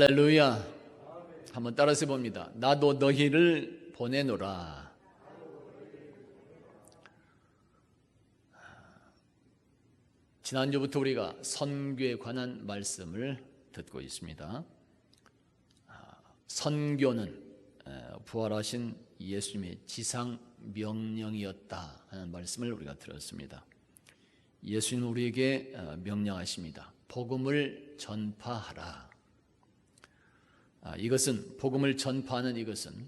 할렐루야. 한번 따라서 봅니다. 나도 너희를 보내노라. 지난주부터 우리가 선교에 관한 말씀을 듣고 있습니다. 선교는 부활하신 예수님의 지상 명령이었다 하는 말씀을 우리가 들었습니다. 예수님은 우리에게 명령하십니다. 복음을 전파하라. 이것은 복음을 전파하는 이것은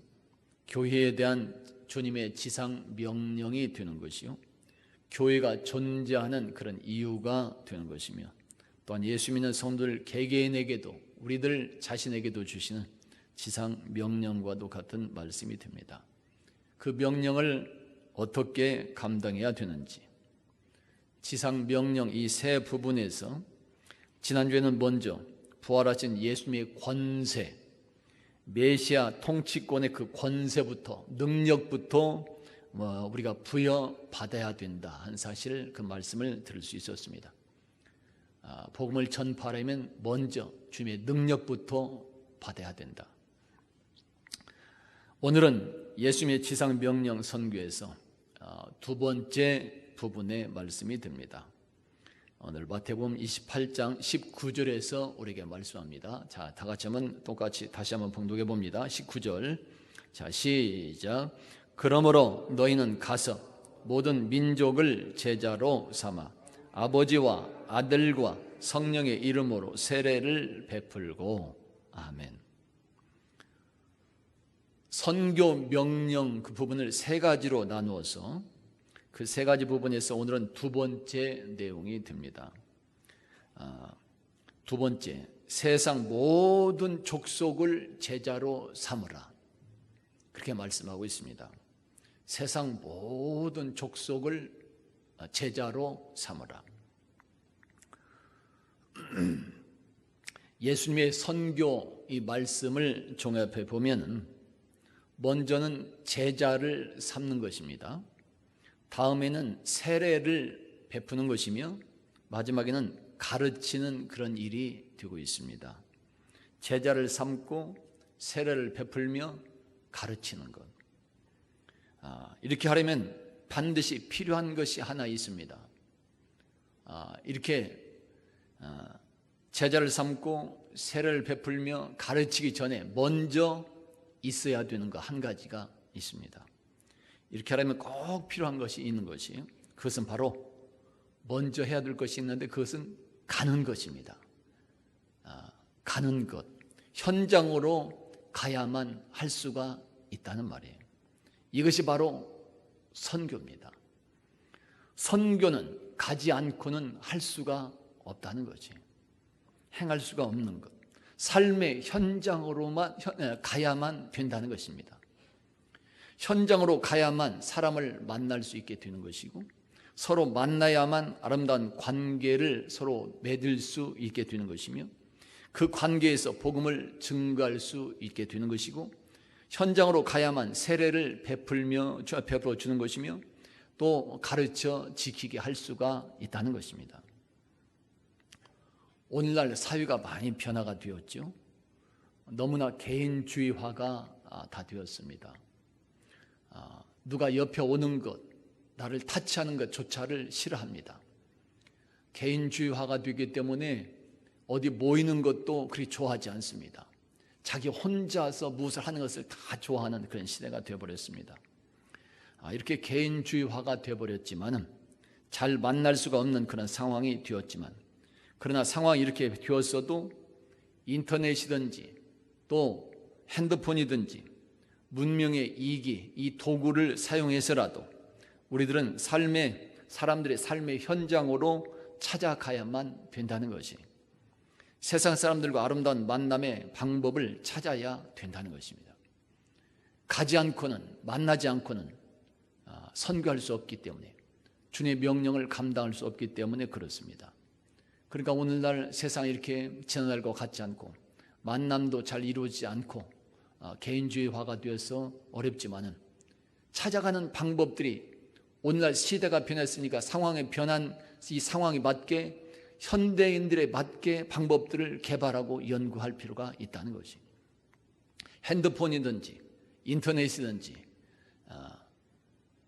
교회에 대한 주님의 지상 명령이 되는 것이요, 교회가 존재하는 그런 이유가 되는 것이며, 또한 예수 믿는 성도들 개개인에게도 우리들 자신에게도 주시는 지상 명령과도 같은 말씀이 됩니다. 그 명령을 어떻게 감당해야 되는지, 지상 명령 이 세 부분에서 지난주에는 먼저 부활하신 예수님의 권세, 메시아 통치권의 그 권세부터, 능력부터 우리가 부여받아야 된다 한 사실, 그 말씀을 들을 수 있었습니다. 복음을 전파하려면 먼저 주님의 능력부터 받아야 된다. 오늘은 예수님의 지상 명령 선교에서 두 번째 부분의 말씀이 됩니다. 오늘 마태복음 28장 19절에서 우리에게 말씀합니다. 자, 다 같이 한번 똑같이 다시 한번 봉독해 봅니다. 19절. 자, 시작. 그러므로 너희는 가서 모든 민족을 제자로 삼아 아버지와 아들과 성령의 이름으로 세례를 베풀고. 아멘. 선교 명령 그 부분을 세 가지로 나누어서 그 세 가지 부분에서 오늘은 두 번째 내용이 됩니다. 두 번째, 세상 모든 족속을 제자로 삼으라. 그렇게 말씀하고 있습니다. 세상 모든 족속을 제자로 삼으라. 예수님의 선교 이 말씀을 종합해 보면 먼저는 제자를 삼는 것입니다. 다음에는 세례를 베푸는 것이며, 마지막에는 가르치는 그런 일이 되고 있습니다. 제자를 삼고 세례를 베풀며 가르치는 것. 이렇게 하려면 반드시 필요한 것이 하나 있습니다. 이렇게 제자를 삼고 세례를 베풀며 가르치기 전에 먼저 있어야 되는 것 한 가지가 있습니다. 이렇게 하려면 꼭 필요한 것이 있는 것이에요. 그것은 바로 먼저 해야 될 것이 있는데, 그것은 가는 것입니다. 가는 것, 현장으로 가야만 할 수가 있다는 말이에요. 이것이 바로 선교입니다. 선교는 가지 않고는 할 수가 없다는 거지. 행할 수가 없는 것, 삶의 현장으로만 가야만 된다는 것입니다. 현장으로 가야만 사람을 만날 수 있게 되는 것이고, 서로 만나야만 아름다운 관계를 서로 맺을 수 있게 되는 것이며, 그 관계에서 복음을 증거할 수 있게 되는 것이고, 현장으로 가야만 세례를 베풀어 주는 것이며, 또 가르쳐 지키게 할 수가 있다는 것입니다. 오늘날 사회가 많이 변화가 되었죠. 너무나 개인주의화가 다 되었습니다. 누가 옆에 오는 것, 나를 타치하는 것조차를 싫어합니다. 개인주의화가 되기 때문에 어디 모이는 것도 그리 좋아하지 않습니다. 자기 혼자서 무엇을 하는 것을 다 좋아하는 그런 시대가 되어버렸습니다. 이렇게 개인주의화가 되어버렸지만, 잘 만날 수가 없는 그런 상황이 되었지만, 그러나 상황이 이렇게 되었어도 인터넷이든지 또 핸드폰이든지 문명의 이기, 이 도구를 사용해서라도 우리들은 사람들의 삶의 현장으로 찾아가야만 된다는 것이, 세상 사람들과 아름다운 만남의 방법을 찾아야 된다는 것입니다. 가지 않고는, 만나지 않고는 선교할 수 없기 때문에, 주님의 명령을 감당할 수 없기 때문에 그렇습니다. 그러니까 오늘날 세상이 이렇게 지난날과 같지 않고, 만남도 잘 이루어지지 않고, 개인주의화가 되어서 어렵지만은, 찾아가는 방법들이 오늘날 시대가 변했으니까 상황에 변한 이 상황에 맞게 현대인들에 맞게 방법들을 개발하고 연구할 필요가 있다는 것이. 핸드폰이든지 인터넷이든지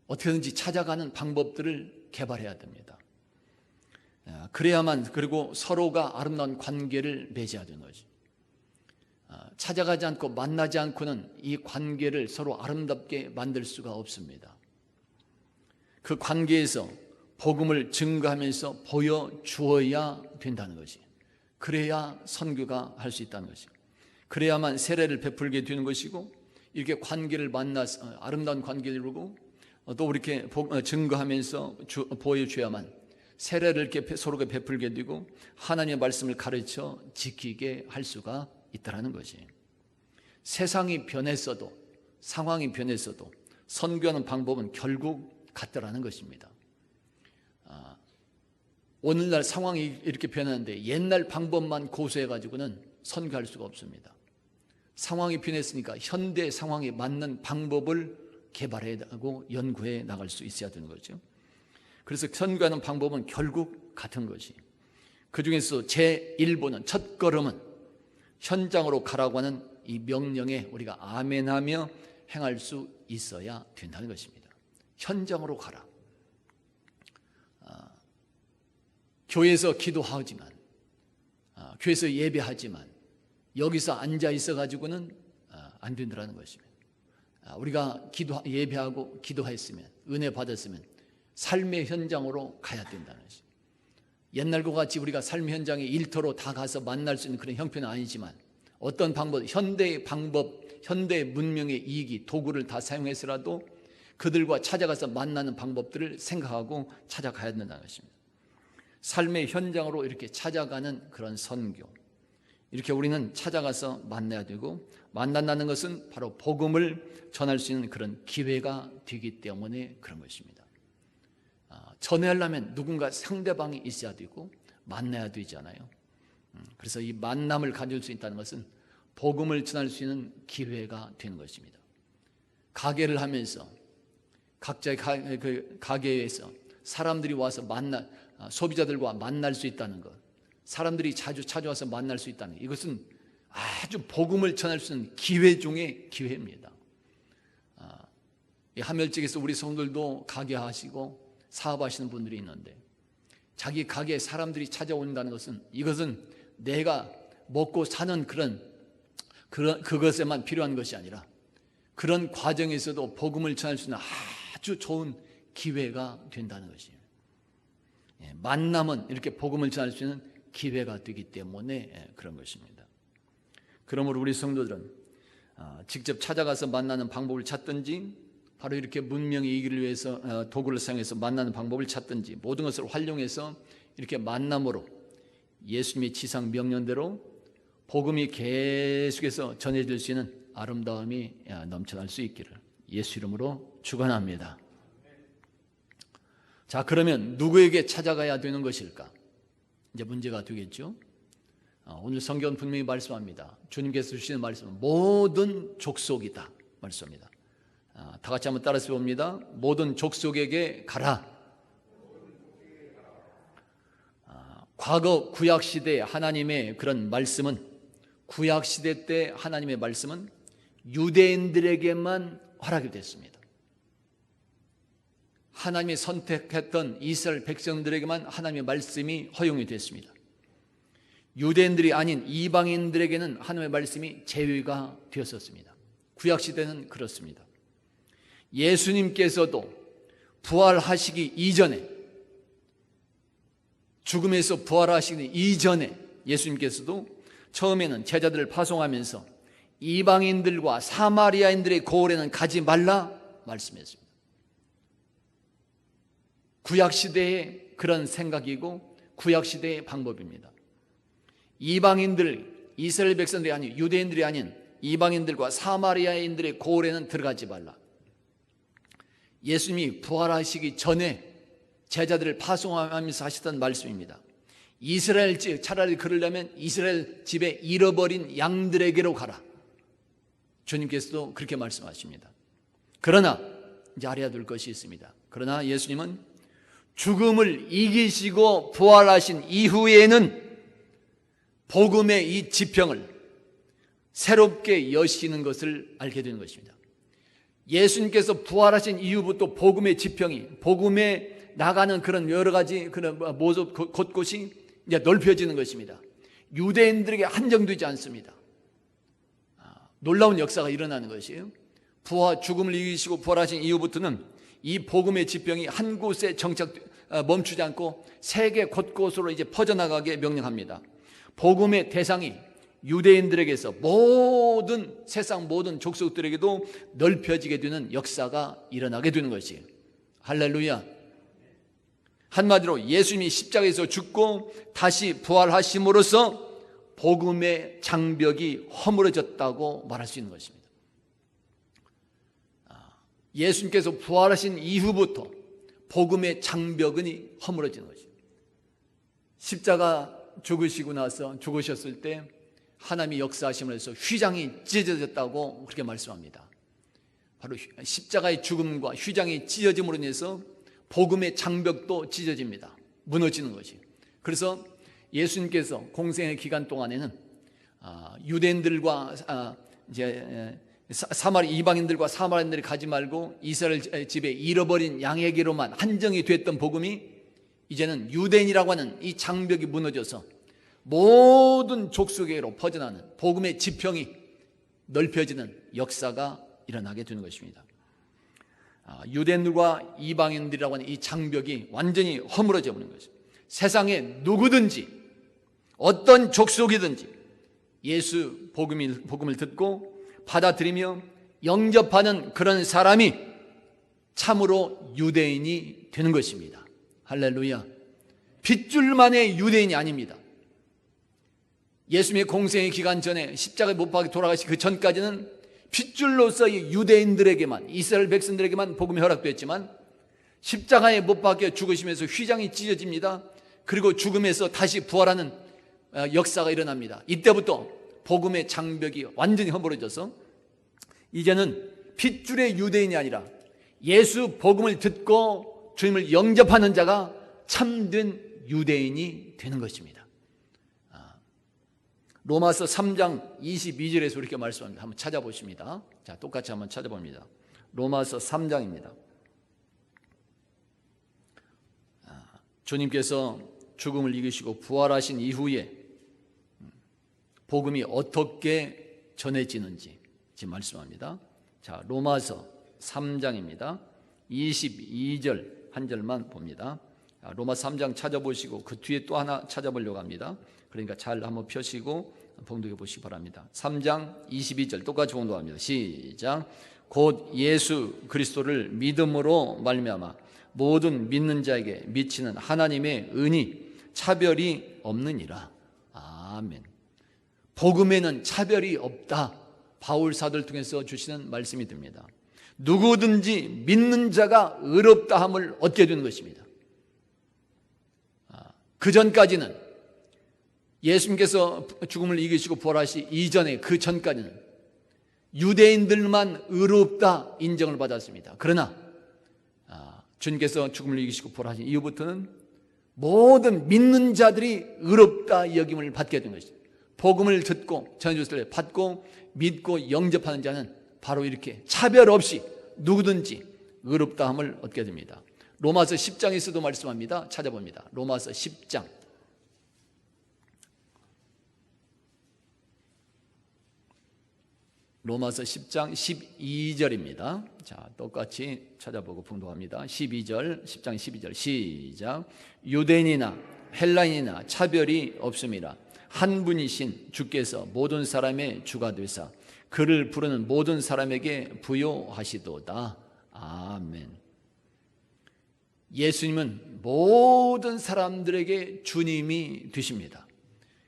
어떻게든지 찾아가는 방법들을 개발해야 됩니다. 그래야만, 그리고 서로가 아름다운 관계를 맺어야 되는 거지. 찾아가지 않고 만나지 않고는 이 관계를 서로 아름답게 만들 수가 없습니다. 그 관계에서 복음을 증거하면서 보여주어야 된다는 것이. 그래야 선교가 할 수 있다는 것이. 그래야만 세례를 베풀게 되는 것이고, 이렇게 관계를 만나서 아름다운 관계를 이루고 또 이렇게 증거하면서 보여줘야만 세례를 이렇게 서로가 베풀게 되고 하나님의 말씀을 가르쳐 지키게 할 수가 있다는 것이. 세상이 변했어도, 상황이 변했어도 선교하는 방법은 결국 같더라는 것입니다. 오늘날 상황이 이렇게 변하는데 옛날 방법만 고수해가지고는 선교할 수가 없습니다. 상황이 변했으니까 현대 상황에 맞는 방법을 개발해야 하고 연구해 나갈 수 있어야 되는 거죠. 그래서 선교하는 방법은 결국 같은 것이. 그 중에서 제1보는, 첫 걸음은 현장으로 가라고 하는 이 명령에 우리가 아멘하며 행할 수 있어야 된다는 것입니다. 현장으로 가라. 교회에서 기도하지만, 교회에서 예배하지만 여기서 앉아 있어 가지고는 안 된다는 것입니다. 우리가 예배하고 기도했으면, 은혜 받았으면 삶의 현장으로 가야 된다는 것입니다. 옛날과 같이 우리가 삶의 현장에 일터로 다 가서 만날 수 있는 그런 형편은 아니지만, 어떤 방법, 현대의 방법, 현대의 문명의 이익이 도구를 다 사용해서라도 그들과 찾아가서 만나는 방법들을 생각하고 찾아가야 된다는 것입니다. 삶의 현장으로 이렇게 찾아가는 그런 선교, 이렇게 우리는 찾아가서 만나야 되고, 만난다는 것은 바로 복음을 전할 수 있는 그런 기회가 되기 때문에 그런 것입니다. 전하려면 누군가 상대방이 있어야 되고 만나야 되잖아요. 그래서 이 만남을 가질 수 있다는 것은 복음을 전할 수 있는 기회가 되는 것입니다. 가게를 하면서 각자의 가게에서 사람들이 와서 소비자들과 만날 수 있다는 것, 사람들이 자주 찾아와서 만날 수 있다는 것, 이것은 아주 복음을 전할 수 있는 기회 중에 기회입니다. 하멜직에서 우리 성도들도 가게 하시고 사업하시는 분들이 있는데, 자기 가게에 사람들이 찾아온다는 것은, 이것은 내가 먹고 사는 그것에만 필요한 것이 아니라 그런 과정에서도 복음을 전할 수 있는 아주 좋은 기회가 된다는 것이에요. 만남은 이렇게 복음을 전할 수 있는 기회가 되기 때문에 그런 것입니다. 그러므로 우리 성도들은 직접 찾아가서 만나는 방법을 찾든지, 바로 이렇게 문명이 이기를 위해서 도구를 사용해서 만나는 방법을 찾든지, 모든 것을 활용해서 이렇게 만남으로 예수님의 지상 명령대로 복음이 계속해서 전해질 수 있는 아름다움이 넘쳐날 수 있기를 예수 이름으로 축원합니다. 자, 그러면 누구에게 찾아가야 되는 것일까? 이제 문제가 되겠죠. 오늘 성경은 분명히 말씀합니다. 주님께서 주시는 말씀은 모든 족속이다 말씀합니다. 다 같이 한번 따라서 봅니다. 모든 족속에게 가라. 과거 구약시대 하나님의 그런 말씀은, 구약시대 때 하나님의 말씀은 유대인들에게만 허락이 됐습니다. 하나님이 선택했던 이스라엘 백성들에게만 하나님의 말씀이 허용이 됐습니다. 유대인들이 아닌 이방인들에게는 하나님의 말씀이 제외가 되었었습니다. 구약시대는 그렇습니다. 예수님께서도 부활하시기 이전에, 죽음에서 부활하시기 이전에 예수님께서도 처음에는 제자들을 파송하면서 이방인들과 사마리아인들의 고을에는 가지 말라 말씀했습니다. 구약시대의 그런 생각이고 구약시대의 방법입니다. 이방인들, 이스라엘 백성들이 아닌 유대인들이 아닌 이방인들과 사마리아인들의 고을에는 들어가지 말라. 예수님이 부활하시기 전에 제자들을 파송하면서 하시던 말씀입니다. 이스라엘 집, 차라리 그러려면 이스라엘 집에 잃어버린 양들에게로 가라. 주님께서도 그렇게 말씀하십니다. 그러나 이제 알아야 될 것이 있습니다. 그러나 예수님은 죽음을 이기시고 부활하신 이후에는 복음의 이 지평을 새롭게 여시는 것을 알게 되는 것입니다. 예수님께서 부활하신 이후부터 복음의 지평이, 복음에 나가는 그런 여러 가지 그런 모습 곳곳이 이제 넓혀지는 것입니다. 유대인들에게 한정되지 않습니다. 놀라운 역사가 일어나는 것이에요. 죽음을 이기시고 부활하신 이후부터는 이 복음의 지평이 한 곳에 멈추지 않고 세계 곳곳으로 이제 퍼져나가게 명령합니다. 복음의 대상이 유대인들에게서 세상 모든 족속들에게도 넓혀지게 되는 역사가 일어나게 되는 것이에요. 할렐루야. 한마디로 예수님이 십자가에서 죽고 다시 부활하심으로써 복음의 장벽이 허물어졌다고 말할 수 있는 것입니다. 예수님께서 부활하신 이후부터 복음의 장벽은 허물어지는 것입니다. 십자가 죽으셨을 때 하나님이 역사하심으로써 휘장이 찢어졌다고 그렇게 말씀합니다. 바로 십자가의 죽음과 휘장이 찢어짐으로 인해서 복음의 장벽도 찢어집니다. 무너지는 것이. 그래서 예수님께서 공생의 기간 동안에는 유대인들과 이방인들과 사마리아인들이 가지 말고 이스라엘 집에 잃어버린 양에게로만 한정이 됐던 복음이 이제는 유대인이라고 하는 이 장벽이 무너져서 모든 족속에게로 퍼져나가는 복음의 지평이 넓혀지는 역사가 일어나게 되는 것입니다. 유대인들과 이방인들이라고 하는 이 장벽이 완전히 허물어져 버린 것입니다. 세상에 누구든지 어떤 족속이든지 예수 복음을 듣고 받아들이며 영접하는 그런 사람이 참으로 유대인이 되는 것입니다. 할렐루야. 핏줄만의 유대인이 아닙니다. 예수님의 공생의 기간 전에 십자가에 못 박혀 돌아가시 그 전까지는 핏줄로서의 유대인들에게만, 이스라엘 백성들에게만 복음이 허락됐지만 십자가에 못 박혀 죽으시면서 휘장이 찢어집니다. 그리고 죽음에서 다시 부활하는 역사가 일어납니다. 이때부터 복음의 장벽이 완전히 허물어져서 이제는 핏줄의 유대인이 아니라 예수 복음을 듣고 주님을 영접하는 자가 참된 유대인이 되는 것입니다. 로마서 3장 22절에서 이렇게 말씀합니다. 한번 찾아보십니다. 자, 똑같이 한번 찾아봅니다. 로마서 3장입니다. 주님께서 죽음을 이기시고 부활하신 이후에 복음이 어떻게 전해지는지 지금 말씀합니다. 자, 로마서 3장입니다. 22절 한 절만 봅니다. 로마서 3장 찾아보시고 그 뒤에 또 하나 찾아보려고 합니다. 그러니까 잘 한번 펴시고 봉독해 보시기 바랍니다. 3장 22절 똑같이 봉독합니다. 시작. 곧 예수 그리스도를 믿음으로 말미암아 모든 믿는 자에게 미치는 하나님의 은이 차별이 없느니라. 아멘. 복음에는 차별이 없다. 바울 사도를 통해서 주시는 말씀이 됩니다. 누구든지 믿는 자가 의롭다함을 얻게 되는 것입니다. 그 전까지는 예수님께서 죽음을 이기시고 부활하시 이전에 그 전까지는 유대인들만 의롭다 인정을 받았습니다. 그러나 주님께서 죽음을 이기시고 부활하신 이후부터는 모든 믿는 자들이 의롭다 여김을 받게 된 것입니다. 복음을 듣고 전해줬을 때 받고 믿고 영접하는 자는 바로 이렇게 차별 없이 누구든지 의롭다함을 얻게 됩니다. 로마서 10장에서도 말씀합니다. 찾아봅니다. 로마서 10장. 로마서 10장 12절입니다. 자, 똑같이 찾아보고 봉독합니다. 12절, 10장 12절 시작. 유대인이나 헬라인이나 차별이 없음이라. 한 분이신 주께서 모든 사람의 주가 되사 그를 부르는 모든 사람에게 부요하시도다. 아멘. 예수님은 모든 사람들에게 주님이 되십니다.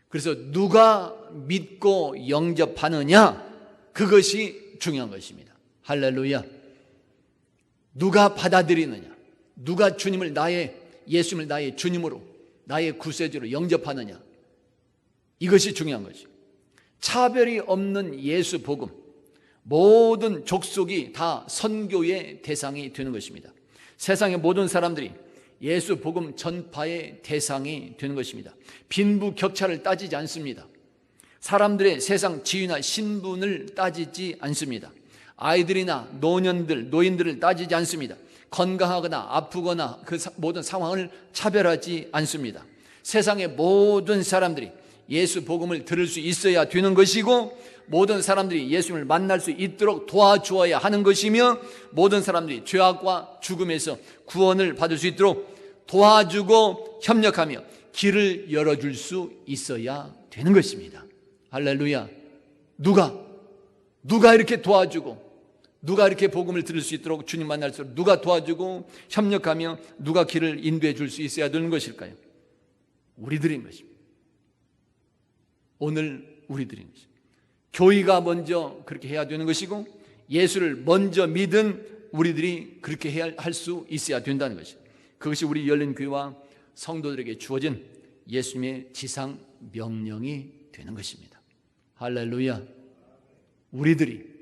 그래서 누가 믿고 영접하느냐, 그것이 중요한 것입니다. 할렐루야. 누가 받아들이느냐, 누가 예수님을 나의 주님으로, 나의 구세주로 영접하느냐, 이것이 중요한 것이죠. 차별이 없는 예수 복음, 모든 족속이 다 선교의 대상이 되는 것입니다. 세상의 모든 사람들이 예수 복음 전파의 대상이 되는 것입니다. 빈부격차를 따지지 않습니다. 사람들의 세상 지위나 신분을 따지지 않습니다. 아이들이나 노년들, 노인들을 따지지 않습니다. 건강하거나 아프거나 그 모든 상황을 차별하지 않습니다. 세상의 모든 사람들이 예수 복음을 들을 수 있어야 되는 것이고, 모든 사람들이 예수님을 만날 수 있도록 도와주어야 하는 것이며, 모든 사람들이 죄악과 죽음에서 구원을 받을 수 있도록 도와주고 협력하며 길을 열어줄 수 있어야 되는 것입니다. 할렐루야. 누가 이렇게 도와주고, 누가 이렇게 복음을 들을 수 있도록 주님 만날 수 있도록 누가 도와주고 협력하며 누가 길을 인도해 줄 수 있어야 되는 것일까요? 우리들인 것입니다. 오늘 우리들인 것입니다. 교회가 먼저 그렇게 해야 되는 것이고, 예수를 먼저 믿은 우리들이 그렇게 할 수 있어야 된다는 것입니다. 그것이 우리 열린교회와 성도들에게 주어진 예수님의 지상 명령이 되는 것입니다. 할렐루야. 우리들이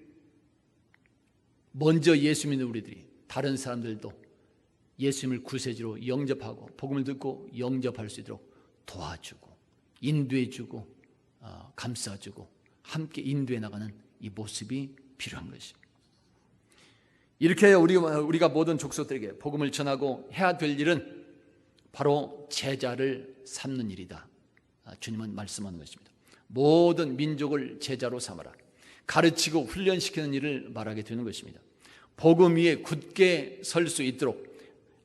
먼저 예수 믿는 우리들이 다른 사람들도 예수님을 구세주로 영접하고 복음을 듣고 영접할 수 있도록 도와주고 인도해주고 감싸주고 함께 인도해 나가는 이 모습이 필요한 것입니다. 이렇게 우리가 모든 족속들에게 복음을 전하고 해야 될 일은 바로 제자를 삼는 일이다. 주님은 말씀하는 것입니다. 모든 민족을 제자로 삼아라. 가르치고 훈련시키는 일을 말하게 되는 것입니다. 복음 위에 굳게 설 수 있도록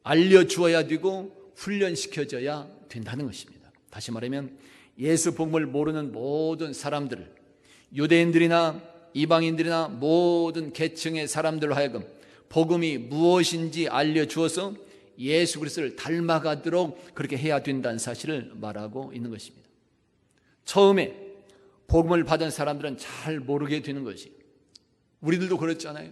알려주어야 되고 훈련시켜져야 된다는 것입니다. 다시 말하면 예수 복음을 모르는 모든 사람들을, 유대인들이나 이방인들이나 모든 계층의 사람들로 하여금 복음이 무엇인지 알려주어서 예수 그리스도를 닮아가도록 그렇게 해야 된다는 사실을 말하고 있는 것입니다. 처음에 복음을 받은 사람들은 잘 모르게 되는 것이, 우리들도 그렇잖아요.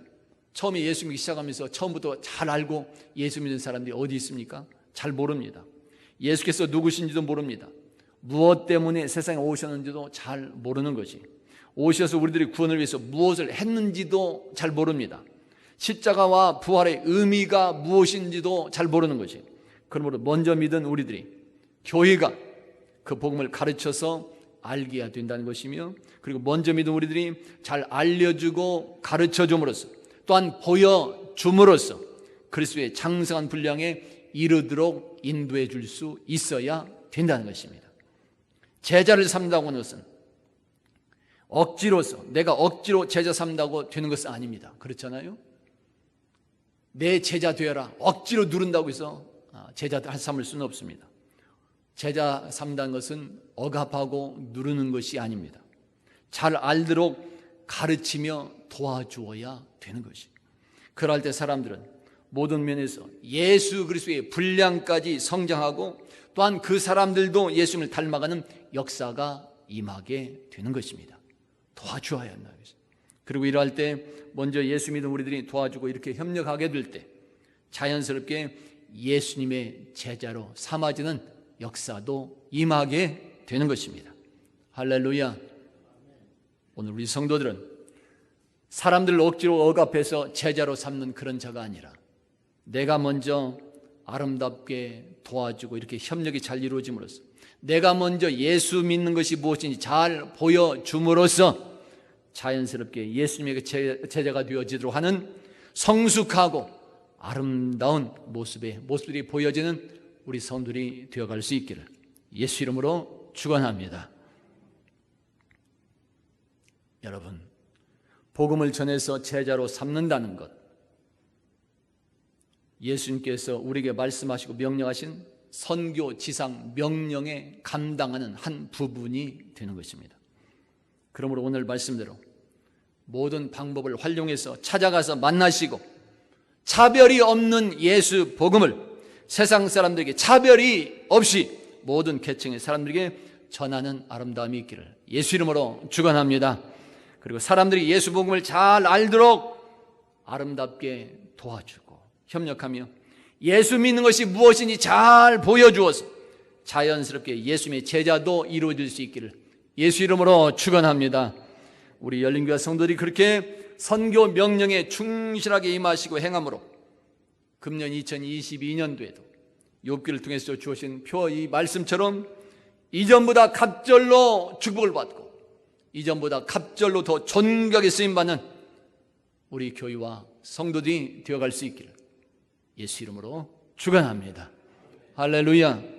처음에 예수 믿기 시작하면서 처음부터 잘 알고 예수 믿는 사람들이 어디 있습니까? 잘 모릅니다. 예수께서 누구신지도 모릅니다. 무엇 때문에 세상에 오셨는지도 잘 모르는 것이, 오셔서 우리들이 구원을 위해서 무엇을 했는지도 잘 모릅니다. 십자가와 부활의 의미가 무엇인지도 잘 모르는 것이, 그러므로 먼저 믿은 우리들이 교회가 그 복음을 가르쳐서 알게 해야 된다는 것이며, 그리고 먼저 믿은 우리들이 잘 알려주고 가르쳐줌으로써 또한 보여줌으로써 그리스도의 장성한 분량에 이르도록 인도해 줄 수 있어야 된다는 것입니다. 제자를 삼는다고 하는 것은 억지로서, 내가 억지로 제자 삼는다고 되는 것은 아닙니다. 그렇잖아요. 내 제자 되어라 억지로 누른다고 해서 제자들 삼을 수는 없습니다. 제자 삼는다는 것은 억압하고 누르는 것이 아닙니다. 잘 알도록 가르치며 도와주어야 되는 것이, 그럴 때 사람들은 모든 면에서 예수 그리스도의 분량까지 성장하고 또한 그 사람들도 예수님을 닮아가는 역사가 임하게 되는 것입니다. 도와주어야 한다. 그리고 이러할 때 먼저 예수 믿은 우리들이 도와주고 이렇게 협력하게 될 때 자연스럽게 예수님의 제자로 삼아지는 역사도 임하게 되는 것입니다. 할렐루야. 오늘 우리 성도들은 사람들을 억지로 억압해서 제자로 삼는 그런 자가 아니라 내가 먼저 아름답게 도와주고 이렇게 협력이 잘 이루어짐으로써, 내가 먼저 예수 믿는 것이 무엇인지 잘 보여줌으로써 자연스럽게 예수님의 제자가 되어지도록 하는 성숙하고 아름다운 모습들이 보여지는 우리 성도들이 되어갈 수 있기를 예수 이름으로 축원합니다. 여러분, 복음을 전해서 제자로 삼는다는 것, 예수님께서 우리에게 말씀하시고 명령하신 선교 지상 명령에 감당하는 한 부분이 되는 것입니다. 그러므로 오늘 말씀대로 모든 방법을 활용해서 찾아가서 만나시고 차별이 없는 예수 복음을 세상 사람들에게 차별이 없이 모든 계층의 사람들에게 전하는 아름다움이 있기를 예수 이름으로 축원합니다. 그리고 사람들이 예수 복음을 잘 알도록 아름답게 도와주고 협력하며 예수 믿는 것이 무엇인지 잘 보여주어서 자연스럽게 예수님의 제자도 이루어질 수 있기를 예수 이름으로 축원합니다. 우리 열린교회 성도들이 그렇게 선교 명령에 충실하게 임하시고 행함으로 금년 2022년도에도 욥기를 통해서 주신 표 이 말씀처럼 이전보다 갑절로 축복을 받고 이전보다 갑절로 더 존귀하게 쓰임받는 우리 교회와 성도들이 되어갈 수 있기를 예수 이름으로 축원합니다. 할렐루야.